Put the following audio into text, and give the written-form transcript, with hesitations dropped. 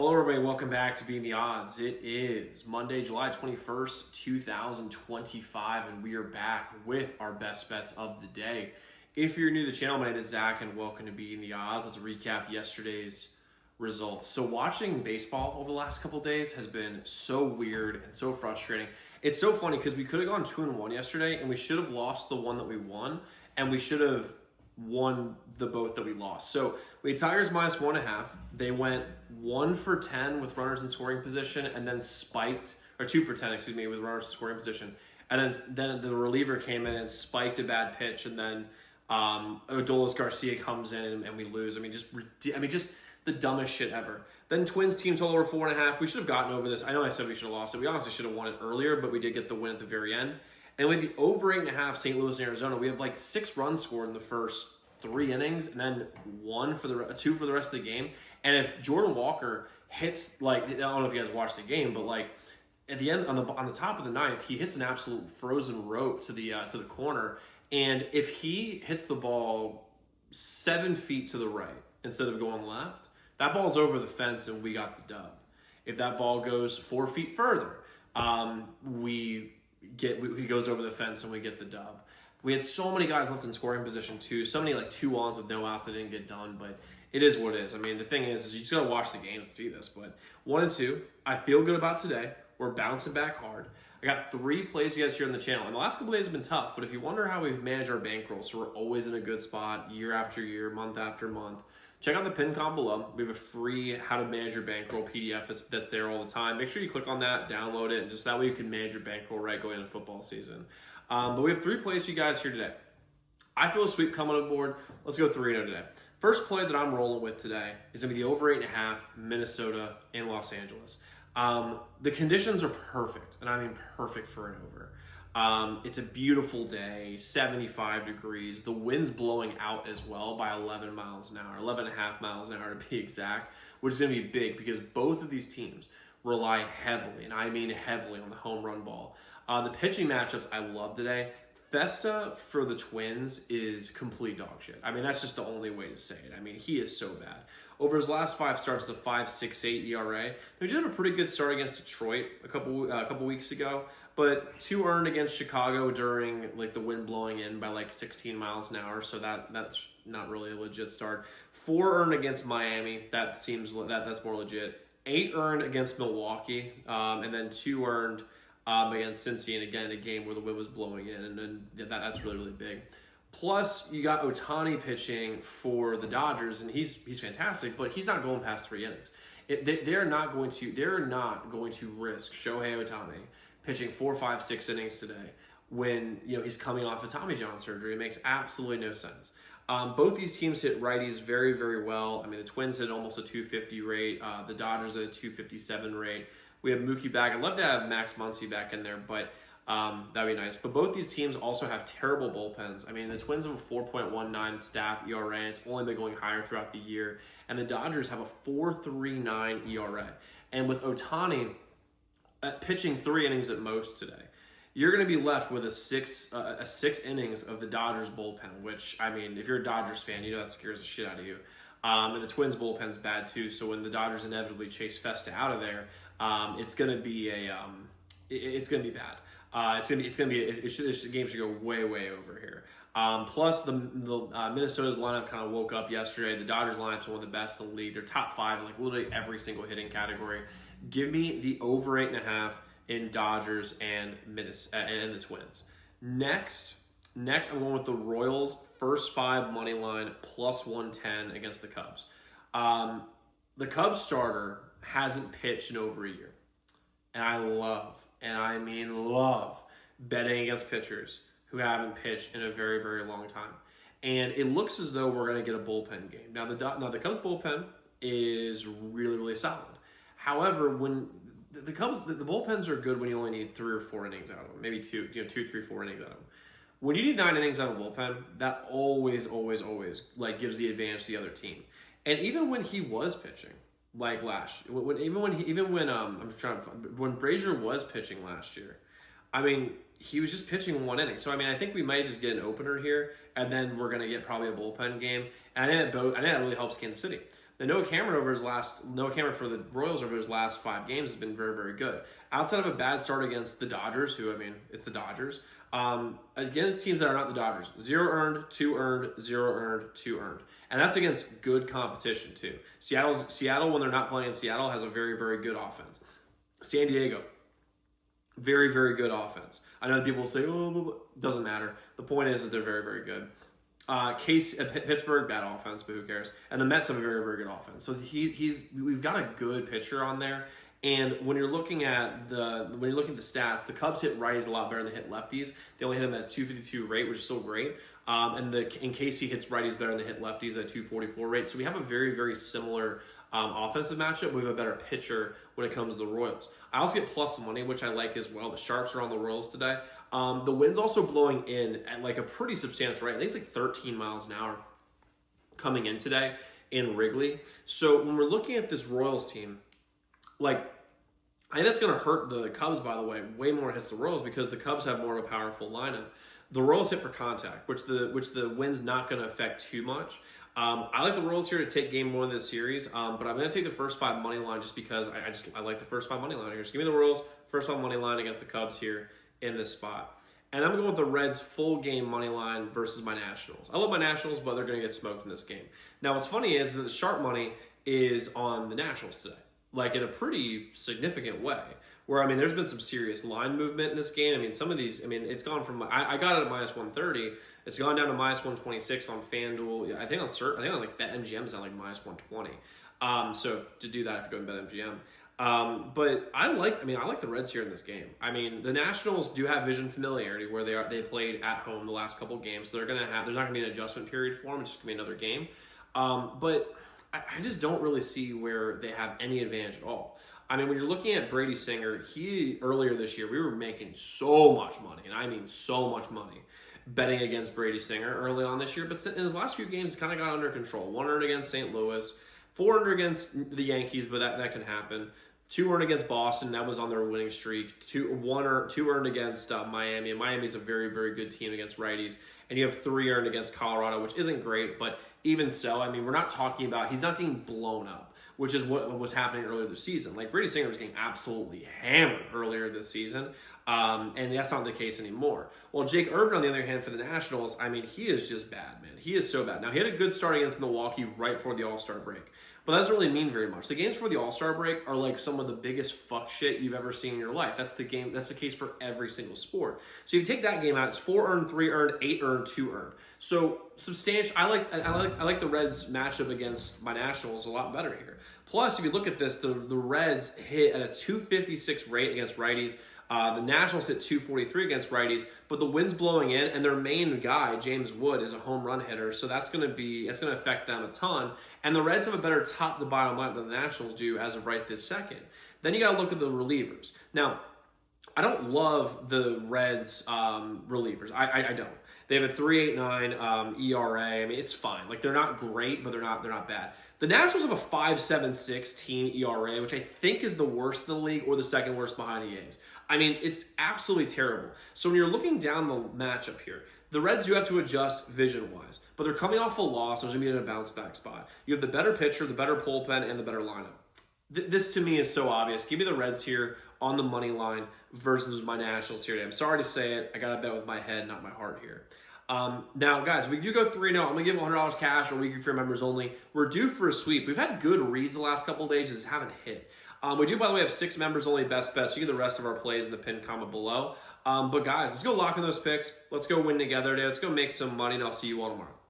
Hello, everybody. Welcome back to Being the Odds. It is Monday, July 21st, 2025, and we are back with our best bets of the day. If you're new to the channel, my name is Zach, and welcome to Being the Odds. Let's recap yesterday's results. So watching baseball over the last couple of days has been so weird and so frustrating. It's so funny because we could have gone 2-1 yesterday, and we should have lost the one that we won, and we should have won the both that we lost. So we had Tigers -1.5. They went 1 for 10 with runners in scoring position, and then spiked, or 2 for 10, excuse me, with runners in scoring position. And then the reliever came in and spiked a bad pitch, and then Adolis Garcia comes in and we lose. Just the dumbest shit ever. Then Twins team total over 4.5. We should have gotten over this. I know I said we should have lost it. We honestly should have won it earlier, but we did get the win at the very end. And with the over 8.5 St. Louis and Arizona, we have like 6 runs scored in the first 3 innings, and then 2 for the rest of the game. And if Jordan Walker hits, like, I don't know if you guys watched the game, but like at the end on the top of the ninth, he hits an absolute frozen rope to the corner. And if he hits the ball 7 feet to the right instead of going left, that ball's over the fence and we got the dub. If that ball goes 4 feet further, he goes over the fence and we get the dub. We had so many guys left in scoring position too. So many like 2-ons with no outs that didn't get done, but it is what it is. I mean, the thing is you just gotta watch the games to see this. But 1 and 2, I feel good about today. We're bouncing back hard. I got 3 plays you guys here on the channel. And the last couple days have been tough, but if you wonder how we've managed our bankroll, so we're always in a good spot year after year, month after month, check out the pin com below. We have a free how to manage your bankroll PDF that's there all the time. Make sure you click on that, download it, and just that way you can manage your bankroll right going into football season. But we have 3 plays for you guys here today. I feel a sweep coming aboard. Let's go 3-0 today. First play that I'm rolling with today is going to be the over 8.5 Minnesota and Los Angeles. The conditions are perfect, and I mean perfect for an over. It's a beautiful day, 75 degrees. The wind's blowing out as well by 11 miles an hour, 11.5 miles an hour to be exact, which is going to be big because both of these teams rely heavily, and I mean heavily, on the home run ball. The pitching matchups I love today. Festa for the Twins is complete dog shit. I mean, that's just the only way to say it. I mean, he is so bad. Over his last 5 starts, a 5.68 ERA. He did have a pretty good start against Detroit a couple weeks ago, but 2 earned against Chicago during like the wind blowing in by like 16 miles an hour, so that's not really a legit start. 4 earned against Miami. That's more legit. 8 earned against Milwaukee, and then 2 earned against Cincy, and again, a game where the wind was blowing in, and that's really, really big. Plus, you got Ohtani pitching for the Dodgers, and he's fantastic, but he's not going past 3 innings. They're not going to risk Shohei Ohtani pitching 4, 5, 6 innings today when he's coming off of Tommy John surgery. It makes absolutely no sense. Both these teams hit righties very, very well. I mean, the Twins hit almost a 250 rate. The Dodgers at a 257 rate. We have Mookie back. I'd love to have Max Muncy back in there, but that'd be nice. But both these teams also have terrible bullpens. I mean, the Twins have a 4.19 staff ERA, and it's only been going higher throughout the year. And the Dodgers have a 4.39 ERA. And with Ohtani pitching 3 innings at most today, you're going to be left with a 6 innings of the Dodgers bullpen, which, I mean, if you're a Dodgers fan, you know that scares the shit out of you. And the Twins bullpen's bad too, so when the Dodgers inevitably chase Festa out of there, it's going to be it's going to be bad. The game should go way, way over here. Plus, the Minnesota's lineup kind of woke up yesterday. The Dodgers lineup's one of the best in the league. They're top 5 in like literally every single hitting category. Give me the over 8.5 in Dodgers and the Twins. Next, I'm going with the Royals first 5 money line plus 110 against the Cubs. The Cubs starter hasn't pitched in over a year, and I love betting against pitchers who haven't pitched in a very, very long time. And it looks as though we're going to get a bullpen game. Now the Cubs bullpen is really, really solid. However, when the Cubs, the bullpens are good when you only need 3 or 4 innings out of them, maybe 2, 3, 4 innings out of them. When you need 9 innings out of a bullpen, that always like gives the advantage to the other team. And even when he was pitching, like when Brazier was pitching last year, I mean, he was just pitching 1 inning. So I mean, I think we might just get an opener here, and then we're gonna get probably a bullpen game. And I think that really helps Kansas City. Now, Noah Cameron for the Royals over his last 5 games has been very, very good. Outside of a bad start against the Dodgers, who, I mean, it's the Dodgers, against teams that are not the Dodgers, 0 earned, 2 earned, 0 earned, 2 earned. And that's against good competition, too. Seattle, when they're not playing in Seattle, has a very, very good offense. San Diego, very, very good offense. I know that people will say, oh, doesn't matter. The point is that they're very, very good. Pittsburgh, bad offense, but who cares? And the Mets have a very, very good offense. So we've got a good pitcher on there. And when you're looking at the stats, the Cubs hit righties a lot better than they hit lefties. They only hit them at 252 rate, which is still great. And Casey hits righties better than they hit lefties at 244 rate. So we have a very, very similar offensive matchup. We have a better pitcher when it comes to the Royals. I also get plus money, which I like as well. The Sharps are on the Royals today. The wind's also blowing in at like a pretty substantial rate. I think it's like 13 miles an hour coming in today in Wrigley. So when we're looking at this Royals team, like, I think that's going to hurt the Cubs, by the way, way more hits the Royals because the Cubs have more of a powerful lineup. The Royals hit for contact, which the wind's not going to affect too much. I like the Royals here to take game 1 of this series, but I'm going to take the first 5 money line just because I like the first 5 money line here. So give me the Royals, first 5 money line against the Cubs here in this spot. And I'm going to go with the Reds full game money line versus my Nationals. I love my Nationals, but they're going to get smoked in this game. Now, what's funny is that the sharp money is on the Nationals today, like in a pretty significant way. Where, I mean, there's been some serious line movement in this game. I mean, some of these, I mean, it's gone from, I got it at minus 130. It's gone down to minus 126 on FanDuel. I think on like BetMGM is on like minus 120. So to do that if you're doing BetMGM. But I like the Reds here in this game. I mean, the Nationals do have vision familiarity where they played at home the last couple games. So there's not gonna be an adjustment period for them. It's just gonna be another game. But I just don't really see where they have any advantage at all. I mean, when you're looking at Brady Singer, earlier this year, we were making so much money, and I mean so much money, betting against Brady Singer early on this year. But in his last few games, it's kind of got under control. 1 earned against St. Louis, 4 earned against the Yankees, but that can happen. 2 earned against Boston, that was on their winning streak. 2 earned against Miami, and Miami's a very, very good team against righties. And you have 3 earned against Colorado, which isn't great, but even so, I mean, we're not talking about, he's not getting blown up, which is what was happening earlier this season. Like, Brady Singer was getting absolutely hammered earlier this season, and that's not the case anymore. Well, Jake Irvin, on the other hand, for the Nationals, I mean, he is just bad, man. He is so bad. Now, he had a good start against Milwaukee right before the All-Star break, but that doesn't really mean very much. The games before the All-Star break are like some of the biggest fuck shit you've ever seen in your life. That's the case for every single sport. So you take that game out, it's 4 earned, 3 earned, 8 earned, 2 earned. So substantial. I like the Reds matchup against my Nationals a lot better here. Plus, if you look at this, the Reds hit at a 256 rate against righties. The Nationals hit 243 against righties, but the wind's blowing in, and their main guy, James Wood, is a home run hitter, so that's going to affect them a ton. And the Reds have a better top to bottom line than the Nationals do as of right this second. Then you got to look at the relievers. Now, I don't love the Reds relievers. I don't. They have a 3.89 ERA. I mean, it's fine. Like, they're not great, but they're not bad. The Nationals have a 5.76 team ERA, which I think is the worst in the league or the second worst behind the A's. I mean, it's absolutely terrible. So when you're looking down the matchup here, the Reds do have to adjust vision-wise, but they're coming off a loss, so there's going to be in a bounce-back spot. You have the better pitcher, the better bullpen, and the better lineup. This, to me, is so obvious. Give me the Reds here on the money line versus my Nationals here today. I'm sorry to say it. I got to bet with my head, not my heart here. Now, guys, we do go 3-0. I'm going to give $100 cash or weekly for members only. We're due for a sweep. We've had good reads the last couple of days, just haven't hit. We do, by the way, have 6 members only best bets. You get the rest of our plays in the pinned comment below. But, guys, let's go lock in those picks. Let's go win together today. Let's go make some money, and I'll see you all tomorrow.